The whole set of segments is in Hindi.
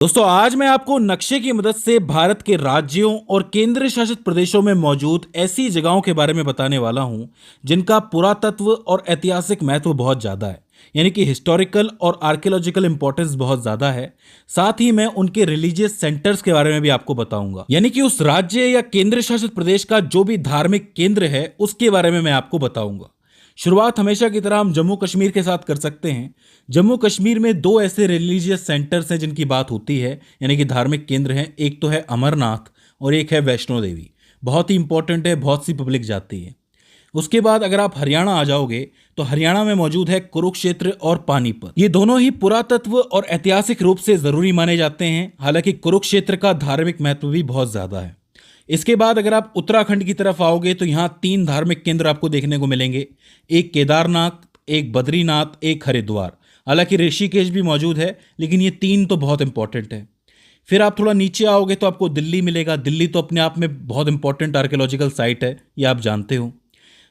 दोस्तों आज मैं आपको नक्शे की मदद से भारत के राज्यों और केंद्र शासित प्रदेशों में मौजूद ऐसी जगहों के बारे में बताने वाला हूं जिनका पुरातत्व और ऐतिहासिक महत्व बहुत ज़्यादा है। यानी कि हिस्टोरिकल और आर्कियोलॉजिकल इंपॉर्टेंस बहुत ज़्यादा है। साथ ही मैं उनके रिलीजियस सेंटर्स के बारे में भी आपको बताऊंगा, यानी कि उस राज्य या केंद्र शासित प्रदेश का जो भी धार्मिक केंद्र है उसके बारे में मैं आपको बताऊंगा। शुरुआत हमेशा की तरह हम जम्मू कश्मीर के साथ कर सकते हैं। जम्मू कश्मीर में दो ऐसे रिलीजियस सेंटर्स हैं जिनकी बात होती है, यानी कि धार्मिक केंद्र हैं। एक तो है अमरनाथ और एक है वैष्णो देवी। बहुत ही इंपॉर्टेंट है, बहुत सी पब्लिक जाती है। उसके बाद अगर आप हरियाणा आ जाओगे तो हरियाणा में मौजूद है कुरुक्षेत्र और पानीपत। ये दोनों ही पुरातत्व और ऐतिहासिक रूप से जरूरी माने जाते हैं। हालांकि कुरुक्षेत्र का धार्मिक महत्व भी बहुत ज्यादा है। इसके बाद अगर आप उत्तराखंड की तरफ आओगे तो यहाँ तीन धार्मिक केंद्र आपको देखने को मिलेंगे। एक केदारनाथ, एक बद्रीनाथ, एक हरिद्वार। हालांकि ऋषिकेश भी मौजूद है, लेकिन ये तीन तो बहुत इंपॉर्टेंट है। फिर आप थोड़ा नीचे आओगे तो आपको दिल्ली मिलेगा। दिल्ली तो अपने आप में बहुत इंपॉर्टेंट आर्कियोलॉजिकल साइट है, ये आप जानते हो।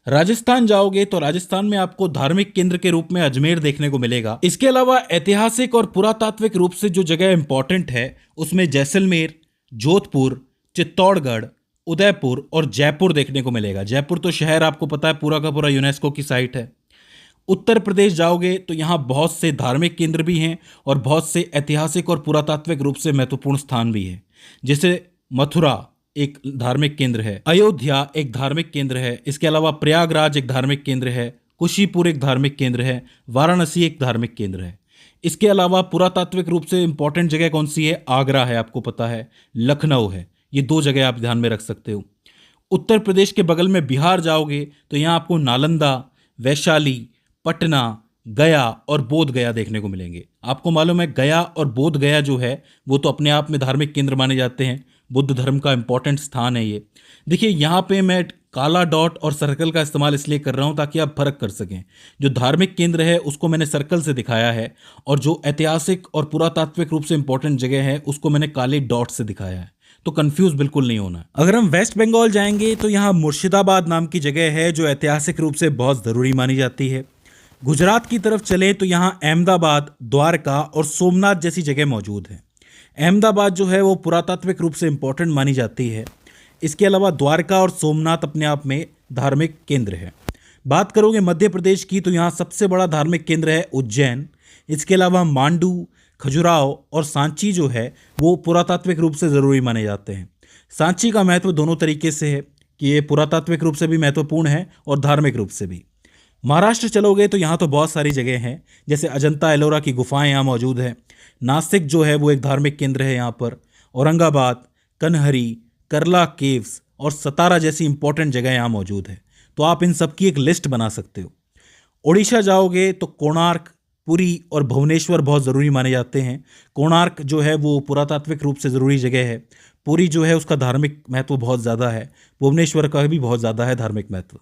राजस्थान जाओगे तो राजस्थान में आपको धार्मिक केंद्र के रूप में अजमेर देखने को मिलेगा। इसके अलावा ऐतिहासिक और पुरातात्विक रूप से जो जगह इंपॉर्टेंट है उसमें जैसलमेर, जोधपुर, चित्तौड़गढ़, उदयपुर और जयपुर देखने को मिलेगा। जयपुर तो शहर आपको पता है पूरा का पूरा यूनेस्को की साइट है। उत्तर प्रदेश जाओगे तो यहाँ बहुत से धार्मिक केंद्र भी हैं और बहुत से ऐतिहासिक और पुरातात्विक रूप से महत्वपूर्ण स्थान भी हैं। जैसे मथुरा एक धार्मिक केंद्र है, अयोध्या एक धार्मिक केंद्र है, इसके अलावा प्रयागराज एक धार्मिक केंद्र है, कुशीपुर एक धार्मिक केंद्र है, वाराणसी एक धार्मिक केंद्र है। इसके अलावा पुरातात्विक रूप से इंपॉर्टेंट जगह कौन सी है? आगरा है, आपको पता है, लखनऊ है। ये दो जगह आप ध्यान में रख सकते हो। उत्तर प्रदेश के बगल में बिहार जाओगे तो यहाँ आपको नालंदा, वैशाली, पटना, गया और बोध गया देखने को मिलेंगे। आपको मालूम है गया और बोध गया जो है वो तो अपने आप में धार्मिक केंद्र माने जाते हैं। बुद्ध धर्म का इंपॉर्टेंट स्थान है ये। देखिए यहाँ पे मैं काला डॉट और सर्कल का इस्तेमाल इसलिए कर रहा हूँ ताकि आप फर्क कर सकें। जो धार्मिक केंद्र है उसको मैंने सर्कल से दिखाया है और जो ऐतिहासिक और पुरातात्विक रूप से इंपॉर्टेंट जगह है उसको मैंने काले डॉट से दिखाया है। तो कंफ्यूज बिल्कुल नहीं होना। अगर हम वेस्ट बंगाल जाएंगे तो यहाँ मुर्शिदाबाद नाम की जगह है जो ऐतिहासिक रूप से बहुत ज़रूरी मानी जाती है। गुजरात की तरफ चलें तो यहाँ अहमदाबाद, द्वारका और सोमनाथ जैसी जगह मौजूद है। अहमदाबाद जो है वो पुरातात्विक रूप से इंपॉर्टेंट मानी जाती है। इसके अलावा द्वारका और सोमनाथ अपने आप में धार्मिक केंद्र है। बात करोगे मध्य प्रदेश की तो यहाँ सबसे बड़ा धार्मिक केंद्र है उज्जैन। इसके अलावा मांडू, खजुराहो और सांची जो है वो पुरातात्विक रूप से ज़रूरी माने जाते हैं। सांची का महत्व दोनों तरीके से है कि ये पुरातात्विक रूप से भी महत्वपूर्ण है और धार्मिक रूप से भी। महाराष्ट्र चलोगे तो यहाँ तो बहुत सारी जगह हैं, जैसे अजंता एलोरा की गुफाएं यहाँ मौजूद है। नासिक जो है वो एक धार्मिक केंद्र है यहाँ पर। औरंगाबाद, कन्हरी, करला केव्स और सतारा जैसी इंपॉर्टेंट जगह यहाँ मौजूद है। तो आप इन सब की एक लिस्ट बना सकते हो। ओडिशा जाओगे तो कोणार्क, पुरी और भुवनेश्वर बहुत ज़रूरी माने जाते हैं। कोणार्क जो है वो पुरातात्विक रूप से ज़रूरी जगह है। पुरी जो है उसका धार्मिक महत्व बहुत ज़्यादा है। भुवनेश्वर का भी बहुत ज़्यादा है धार्मिक महत्व।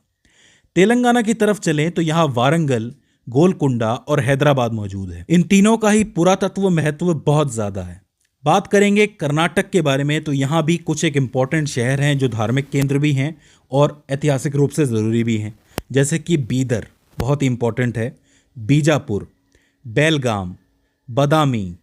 तेलंगाना की तरफ चलें तो यहाँ वारंगल, गोलकुंडा और हैदराबाद मौजूद है। इन तीनों का ही पुरातत्व महत्व बहुत ज़्यादा है। बात करेंगे कर्नाटक के बारे में तो यहाँ भी कुछ एक इम्पॉर्टेंट शहर हैं जो धार्मिक केंद्र भी हैं और ऐतिहासिक रूप से ज़रूरी भी हैं। जैसे कि बीदर बहुत ही इंपॉर्टेंट है, बीजापुर, बेलगाम, बदामी,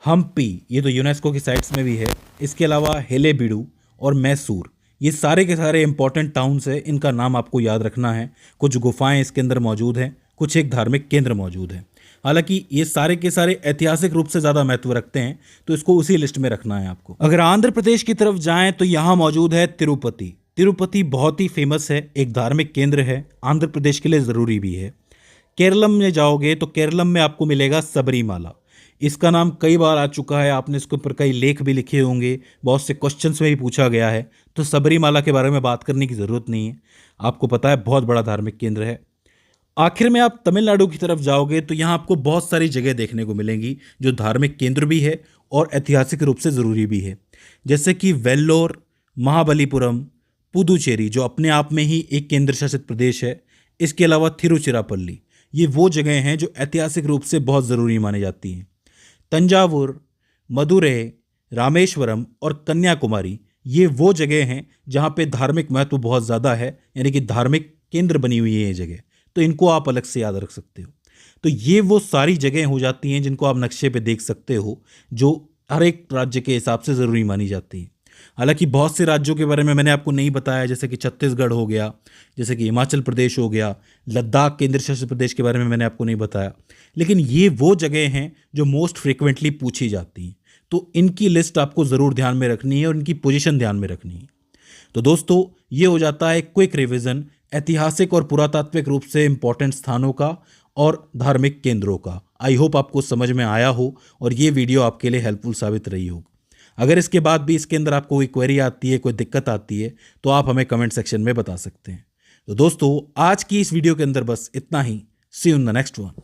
हम्पी, ये तो यूनेस्को की साइट्स में भी है। इसके अलावा हेलेबीडू और मैसूर, ये सारे के सारे इंपॉर्टेंट टाउन्स हैं। इनका नाम आपको याद रखना है। कुछ गुफाएं इसके अंदर मौजूद हैं, कुछ एक धार्मिक केंद्र मौजूद है। हालांकि ये सारे के सारे ऐतिहासिक रूप से ज़्यादा महत्व रखते हैं, तो इसको उसी लिस्ट में रखना है आपको। अगर आंध्र प्रदेश की तरफ जाएं तो यहाँ मौजूद है तिरुपति। तिरुपति बहुत ही फेमस है, एक धार्मिक केंद्र है, आंध्र प्रदेश के लिए ज़रूरी भी है। केरलम में जाओगे तो केरलम में आपको मिलेगा सबरीमाला। इसका नाम कई बार आ चुका है, आपने इसके ऊपर कई लेख भी लिखे होंगे, बहुत से क्वेश्चंस में भी पूछा गया है। तो सबरीमाला के बारे में बात करने की ज़रूरत नहीं है, आपको पता है बहुत बड़ा धार्मिक केंद्र है। आखिर में आप तमिलनाडु की तरफ जाओगे तो यहाँ आपको बहुत सारी जगह देखने को मिलेंगी जो धार्मिक केंद्र भी है और ऐतिहासिक रूप से ज़रूरी भी है। जैसे कि वेल्लोर, महाबलीपुरम, पुदुचेरी जो अपने आप में ही एक केंद्र शासित प्रदेश है। इसके अलावा तिरुचिरापल्ली, ये वो जगह हैं जो ऐतिहासिक रूप से बहुत ज़रूरी मानी जाती हैं। तंजावुर, मदुरै, रामेश्वरम और कन्याकुमारी, ये वो जगह हैं जहाँ पे धार्मिक महत्व बहुत ज़्यादा है, यानी कि धार्मिक केंद्र बनी हुई है ये जगह। तो इनको आप अलग से याद रख सकते हो। तो ये वो सारी जगह हो जाती हैं जिनको आप नक्शे पे देख सकते हो जो हर एक राज्य के हिसाब से ज़रूरी मानी जाती है। हालांकि बहुत से राज्यों के बारे में मैंने आपको नहीं बताया, जैसे कि छत्तीसगढ़ हो गया, जैसे कि हिमाचल प्रदेश हो गया, लद्दाख केंद्र शासित प्रदेश के बारे में मैंने आपको नहीं बताया। लेकिन ये वो जगह हैं जो मोस्ट फ्रिक्वेंटली पूछी जाती हैं, तो इनकी लिस्ट आपको ज़रूर ध्यान में रखनी है और इनकी पोजीशन ध्यान में रखनी है। तो दोस्तों, ये हो जाता है क्विक रिवीजन ऐतिहासिक और पुरातात्विक रूप से इंपॉर्टेंट स्थानों का और धार्मिक केंद्रों का। आई होप आपको समझ में आया हो और ये वीडियो आपके लिए हेल्पफुल साबित रही हो। अगर इसके बाद भी इसके अंदर आपको कोई क्वेरी आती है, कोई दिक्कत आती है, तो आप हमें कमेंट सेक्शन में बता सकते हैं। तो दोस्तों, आज की इस वीडियो के अंदर बस इतना ही। See you in the next one.